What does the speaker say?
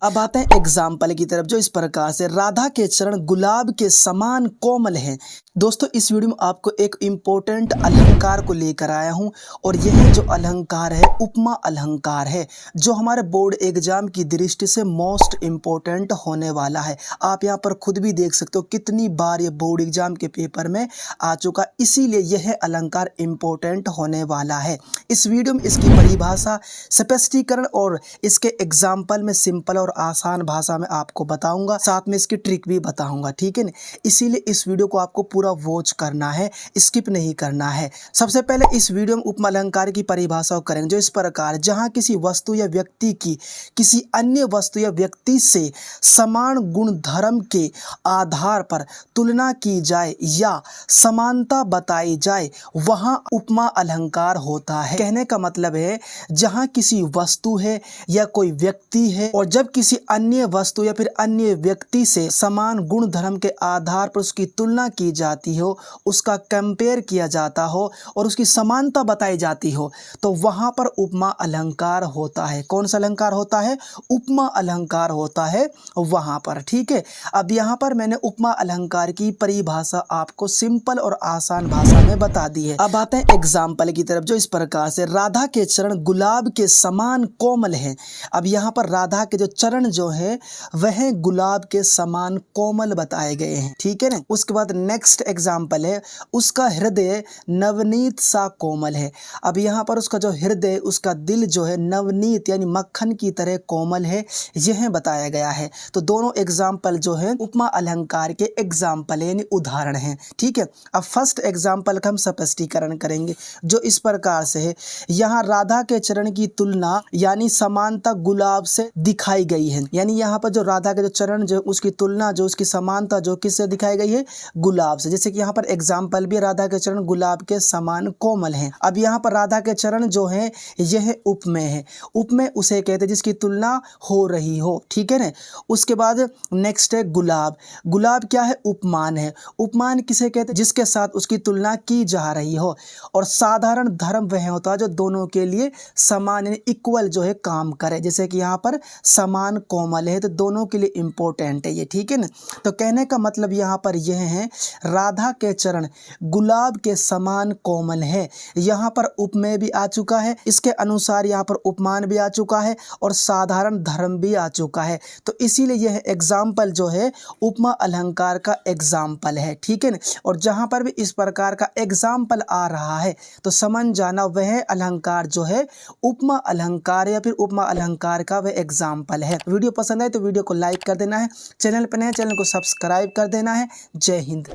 अब आते हैं एग्जाम्पल की तरफ, जो इस प्रकार से राधा के चरण गुलाब के समान कोमल हैं। दोस्तों, इस वीडियो में आपको एक इम्पोर्टेंट अलंकार को लेकर आया हूं, और यह जो अलंकार है उपमा अलंकार है, जो हमारे बोर्ड एग्जाम की दृष्टि से मोस्ट इम्पोर्टेंट होने वाला है। आप यहां पर खुद भी देख सकते हो कितनी बार ये बोर्ड एग्जाम के पेपर में आ चुका, इसीलिए यह अलंकार इम्पोर्टेंट होने वाला है। इस वीडियो में इसकी परिभाषा, स्पष्टीकरण और इसके एग्जाम्पल में सिंपल और आसान भाषा में आपको बताऊंगा, साथ में इसकी ट्रिक भी बताऊंगा, ठीक है ना। इसीलिए इस वीडियो को आपको पूरा वॉच करना है, स्किप नहीं करना है। सबसे पहले इस वीडियो में उपमा अलंकार की परिभाषा करेंगे, जो इस प्रकार, जहां किसी वस्तु या व्यक्ति की किसी अन्य वस्तु या व्यक्ति से समान गुण धर्म के आधार पर तुलना की जाए या समानता बताई जाए, वहां उपमा अलंकार होता है। कहने का मतलब है, जहां किसी वस्तु है या कोई व्यक्ति है, और जब किसी अन्य वस्तु या फिर अन्य व्यक्ति से समान गुण धर्म के आधार पर उसकी तुलना की जाती हो, उसका कंपेयर किया जाता हो और उसकी समानता बताई जाती हो, तो वहां पर उपमा अलंकार होता है। कौन सा अलंकार होता है? उपमा अलंकार होता है वहां पर, ठीक है। अब यहां पर मैंने उपमा अलंकार की परिभाषा आपको सिंपल और आसान भाषा में बता दी है। अब आते हैं एग्जाम्पल की तरफ, जो इस प्रकार से राधा के चरण गुलाब के समान कोमल हैं। अब यहाँ पर राधा के जो चरण जो है वह गुलाब के समान कोमल बताए गए हैं, ठीक है ना। उसके बाद नेक्स्ट एग्जाम्पल है, उसका हृदय नवनीत सा कोमल है। अब यहाँ पर उसका जो हृदय, उसका दिल जो है नवनीत यानी मक्खन की तरह कोमल है, यह बताया गया है। तो दोनों एग्जाम्पल जो है उपमा अलंकार के एग्जाम्पल यानी उदाहरण हैं, ठीक है। अब फर्स्ट एग्जाम्पल का हम स्पष्टीकरण करेंगे, जो इस प्रकार से है, यहाँ राधा के चरण की तुलना यानी समानता गुलाब से दिखाई गई है। यानी यहाँ पर जो राधा के जो चरण जो उसकी तुलना, जो उसकी समानता जो किससे दिखाई गई है? गुलाब से। जैसे कि यहाँ पर एग्जाम्पल भी, राधा के चरण गुलाब के समान कोमल हैं। अब यहाँ पर राधा के चरण जो है यह उपमेय है। उपमेय उसे कहते हैं जिसकी तुलना हो रही हो, ठीक है ना। उसके बाद नेक्स्ट है गुलाब। गुलाब क्या है? उपमान है। उपमान किसे कहते हैं? जिसके साथ उसकी तुलना की जा रही हो। और साधारण धर्म वह होता है जो दोनों के लिए समान यानी इक्वल जो है काम करे। जैसे कि यहाँ पर समान कोमल है, तो दोनों के लिए इंपॉर्टेंट है ये, ठीक है ना। तो कहने का मतलब यहाँ पर यह है, राधा के चरण गुलाब के समान कोमल है। यहाँ पर उपमेय भी आ चुका है, इसके अनुसार यहाँ पर उपमान भी आ चुका है, और साधारण धर्म भी आ चुका है। तो इसीलिए यह एग्जाम्पल जो है उपमा अलंकार का एग्जाम्पल है, ठीक है ना। और जहाँ पर भी इस प्रकार का एग्जाम्पल आ रहा है, तो समझ जाना वह अलंकार जो है उपमा अलंकार या फिर उपमा अलंकार का वह एग्जाम्पल है। वीडियो पसंद आए तो वीडियो को लाइक कर देना है, चैनल पर नए चैनल को सब्सक्राइब कर देना है। जय हिंद।